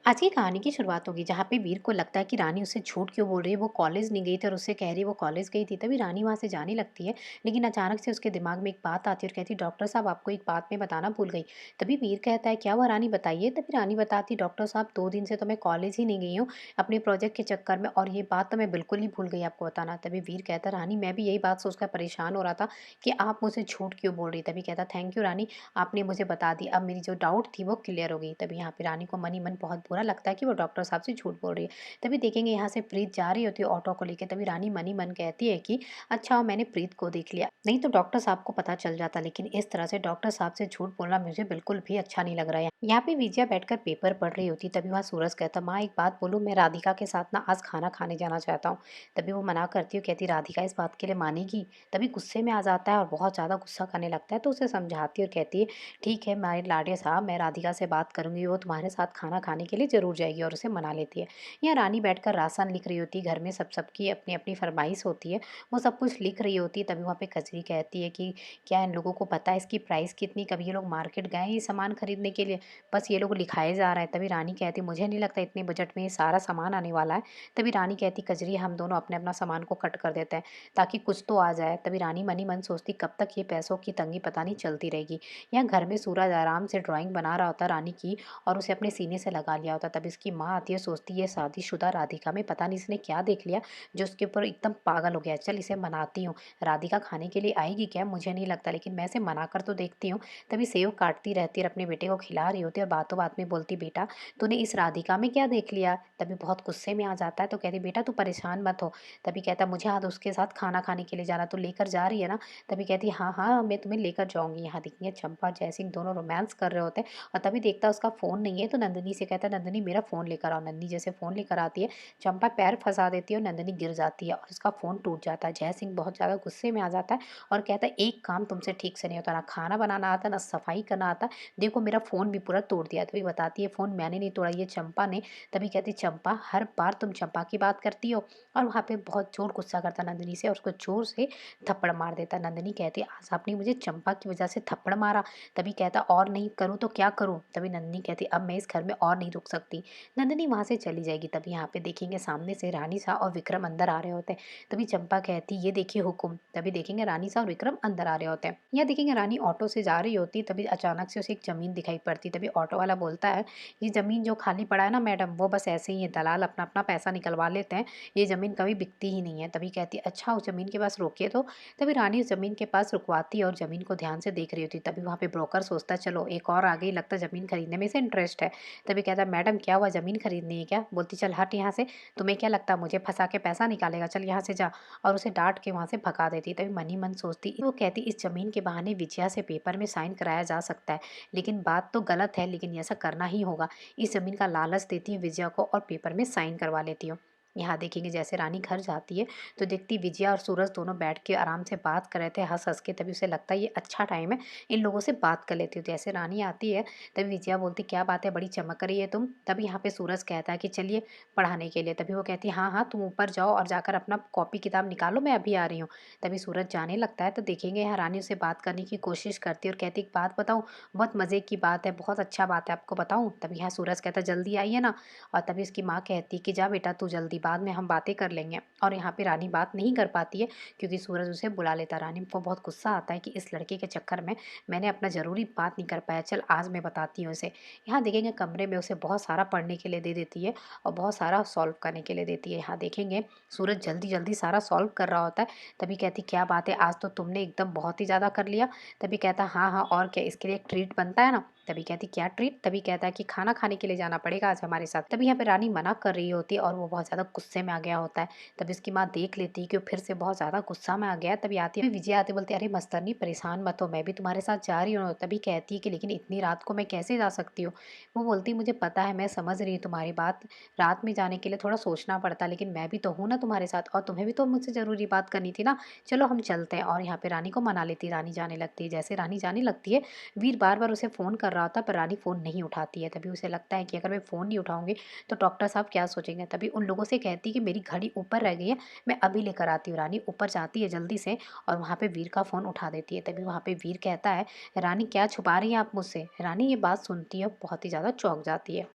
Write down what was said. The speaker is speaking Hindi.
आज की कहानी की शुरुआत होगी जहाँ पे वीर को लगता है कि रानी उससे झूठ क्यों बोल रही है। वो कॉलेज नहीं गई थी और उससे कह रही है वो कॉलेज गई थी। तभी रानी वहाँ से जाने लगती है, लेकिन अचानक से उसके दिमाग में एक बात आती है और कहती है डॉक्टर साहब आपको एक बात मैं बताना भूल गई। तभी वीर कहता है क्या हुआ रानी बताइए। तभी रानी बताती डॉक्टर साहब 2 दिन से तो मैं कॉलेज ही नहीं गई हूँ अपने प्रोजेक्ट के चक्कर में, और ये बात तो मैं बिल्कुल ही भूल गई आपको बताना। तभी वीर कहता रानी मैं भी यही बात सोचकर परेशान हो रहा था कि आप मुझसे झूठ क्यों बोल रही। तभी कहता थैंक यू रानी, आपने मुझे बता दी, अब मेरी जो डाउट थी वो क्लियर हो गई। तभी यहाँ पे रानी को मन ही मन बहुत बुरा लगता है कि वो डॉक्टर साहब से झूठ बोल रही है। तभी देखेंगे यहाँ से प्रीत जा रही होती है ऑटो को लेके। तभी रानी मन ही मन कहती है कि अच्छा मैंने प्रीत को देख लिया, नहीं तो डॉक्टर साहब को पता चल जाता। लेकिन इस तरह से डॉक्टर साहब से झूठ बोलना मुझे बिल्कुल भी अच्छा नहीं लग रहा है। यहाँ पे विजया बैठकर पेपर पढ़ रही होती। तभी वहाँ सूरज कहता माँ एक बात बोलूँ, मैं राधिका के साथ ना आज खाना खाने जाना चाहता हूँ। तभी वो मना करती है, कहती राधिका इस बात के लिए मानेगी। तभी गुस्से में आ जाता है और बहुत ज़्यादा गुस्सा करने लगता है। तो उसे समझाती है और कहती है ठीक है मेरे लाडले साहब, मैं राधिका से बात करूंगी, वो तुम्हारे साथ खाना खाने के लिए ज़रूर जाएगी, और उसे मना लेती है। यहाँ रानी बैठकर राशन लिख रही होती है। घर में सबकी अपनी अपनी फरमाइश होती है, वो सब कुछ लिख रही होती है। तभी वहाँ पे कजरी कहती है कि क्या इन लोगों को पता है इसकी प्राइस कितनी, कभी ये लोग मार्केट गए हैं ये सामान खरीदने के लिए, बस ये लोग लिखाए जा रहा है। तभी रानी कहती मुझे नहीं लगता इतने बजट में ये सारा सामान आने वाला है। तभी रानी कहती कजरी हम दोनों अपने अपना सामान को कट कर देते हैं ताकि कुछ तो आ जाए। तभी रानी मन ही मन सोचती कब तक ये पैसों की तंगी पता नहीं चलती रहेगी। यहाँ घर में सूरज आराम से ड्राइंग बना रहा होता रानी की, और उसे अपने सीने से लगा लिया होता। तब इसकी माँ आती है, सोचती है शादीशुदा राधिका में पता नहीं इसने क्या देख लिया जो उसके ऊपर एकदम पागल हो गया। चल इसे मनाती हूँ, राधिका खाने के लिए आएगी क्या मुझे नहीं लगता, लेकिन मैं इसे मना कर तो देखती हूँ। तभी सेव काटती रहती है और अपने बेटे को खिला रही होती है, और बातों बात में बोलती बेटा तूने इस राधिका में क्या देख लिया। तभी बहुत गुस्से में आ जाता है, तो कहती बेटा तू परेशान मत हो। तभी कहता मुझे आज उसके साथ खाना खाने के लिए जाना, तू लेकर जा रही है ना। तभी कहती हाँ हाँ मैं तुम्हें लेकर जाऊंगी। यहाँ देखिए चंपा जयसिंह दोनों रोमांस कर रहे होते हैं, और तभी देखता है उसका फ़ोन नहीं है, तो नंदिनी से कहता है नंदिनी मेरा फ़ोन लेकर आओ। नंदिनी जैसे फ़ोन लेकर आती है, चंपा पैर फंसा देती है और नंदिनी गिर जाती है और उसका फ़ोन टूट जाता है। जयसिंह बहुत ज़्यादा गुस्से में आ जाता है और कहता है एक काम तुमसे ठीक से नहीं होता, ना खाना बनाना आता ना सफाई करना आता, देखो मेरा फ़ोन भी पूरा तोड़ दिया। तभी बताती है फ़ोन मैंने नहीं तोड़ा, ये चंपा ने। तभी कहती चंपा हर बार तुम चंपा की बात करती हो, और वहाँ पे बहुत जोर गुस्सा करता नंदिनी से और उसको जोर से थप्पड़ मार देता। नंदिनी कहती आज आपने मुझे चंपा की वजह से थप्पड़ मारा। तभी कहता और नहीं करूँ तो क्या करूँ। तभी नंदिनी कहती अब मैं इस घर में और नहीं रुक सकती। नंदिनी वहाँ से चली जाएगी। तभी यहाँ पे देखेंगे सामने से रानी सा और विक्रम अंदर आ रहे होते हैं। तभी चंपा कहती ये देखिए हुक्म। तभी देखेंगे रानी सा और विक्रम अंदर आ रहे होते हैं। यहाँ देखेंगे रानी ऑटो से जा रही होती, तभी अचानक से उसे एक जमीन दिखाई पड़ती। तभी ऑटो वाला बोलता है ये जमीन जो खाली पड़ा है ना मैडम, वो बस ऐसे ही है, दलाल अपना अपना पैसा निकलवा लेते हैं, ये जमीन कभी बिकती ही नहीं है। तभी कहती अच्छा उस जमीन के पास रोकिए तो। तभी रानी उस जमीन के पास रुकवाती है और जमीन को ध्यान से देख रही होती। तभी वहाँ पे ब्रोकर सोचता है चलो एक और आ गई, लगता है जमीन खरीदने में से इंटरेस्ट है। तभी कहता है मैडम क्या हुआ जमीन खरीदनी है क्या। बोलती चल हट यहाँ से, तुम्हें क्या लगता है मुझे फंसा के पैसा निकालेगा, चल यहाँ से जा। और उसे डांट के वहाँ से भगा देती। तभी मन ही मन सोचती वो कहती इस जमीन के बहाने विजया से पेपर में साइन कराया जा सकता है, लेकिन बात तो गलत है, लेकिन ऐसा करना ही होगा। इस जमीन का लालच देती है विजया को और पेपर में साइन करवा लेती हूँ। यहाँ देखेंगे जैसे रानी घर जाती है तो देखती विजया और सूरज दोनों बैठ के आराम से बात कर रहे थे हंस हंस के। तभी उसे लगता है ये अच्छा टाइम है, इन लोगों से बात कर लेती हूँ। जैसे रानी आती है तभी विजया बोलती क्या बात है बड़ी चमक रही है तुम। तभी यहाँ पे सूरज कहता है कि चलिए पढ़ाने के लिए। तभी वो कहती है हाँ हाँ तुम ऊपर जाओ और जाकर अपना कॉपी किताब निकालो, मैं अभी आ रही हूँ। तभी सूरज जाने लगता है तो देखेंगे यहाँ रानी उसे बात करने की कोशिश करती है और कहती एक बात बताऊँ, बहुत मज़े की बात है, बहुत अच्छा बात है, आपको बताऊँ। तभी यहाँ सूरज कहता है जल्दी आइए ना। और तभी उसकी माँ कहती है कि जा बेटा तू जल्दी, बाद में हम बातें कर लेंगे। और यहाँ पे रानी बात नहीं कर पाती है क्योंकि सूरज उसे बुला लेता। रानी को बहुत गुस्सा आता है कि इस लड़के के चक्कर में मैंने अपना ज़रूरी बात नहीं कर पाया, चल आज मैं बताती हूँ उसे। यहाँ देखेंगे कमरे में उसे बहुत सारा पढ़ने के लिए दे देती है और बहुत सारा सॉल्व करने के लिए देती है। यहाँ देखेंगे सूरज जल्दी जल्दी सारा सॉल्व कर रहा होता है। तभी कहती क्या बात है आज तो तुमने एकदम बहुत ही ज़्यादा कर लिया। तभी कहता हाँ हाँ और क्या, इसके लिए एक ट्रीट बनता है ना। तभी कहती क्या ट्रीट। तभी कहता है कि खाना खाने के लिए जाना पड़ेगा आज हमारे साथ। तभी यहाँ पे रानी मना कर रही होती है और वो बहुत ज़्यादा गुस्से में आ गया होता है। तभी इसकी माँ देख लेती है कि वो फिर से बहुत ज़्यादा गुस्सा में आ गया है। तभी आती है विजय आती बोलती है अरे मस्तरनी परेशान मत हो, मैं भी तुम्हारे साथ जा रही हूँ। तभी कहती है कि लेकिन इतनी रात को मैं कैसे जा सकती हूँ। वो बोलती मुझे पता है, मैं समझ रही हूँ तुम्हारी बात, रात में जाने के लिए थोड़ा सोचना पड़ता, लेकिन मैं भी तो हूँ ना तुम्हारे साथ, और तुम्हें भी तो मुझसे ज़रूरी बात करनी थी ना, चलो हम चलते हैं। और यहाँ पे रानी को मना लेती, रानी जाने लगती है। जैसे रानी जाने लगती है वीर बार बार उसे फ़ोन कर रहा होता है पर रानी फ़ोन नहीं उठाती है। तभी उसे लगता है कि अगर मैं फ़ोन नहीं उठाऊंगी तो डॉक्टर साहब क्या सोचेंगे। तभी उन लोगों से कहती कि मेरी घड़ी ऊपर रह गई है, मैं अभी लेकर आती हूँ। रानी ऊपर जाती है जल्दी से और वहाँ पे वीर का फ़ोन उठा देती है। तभी वहाँ पे वीर कहता है रानी क्या छुपा रही है आप मुझसे। रानी ये बात सुनती है बहुत ही ज़्यादा चौंक जाती है।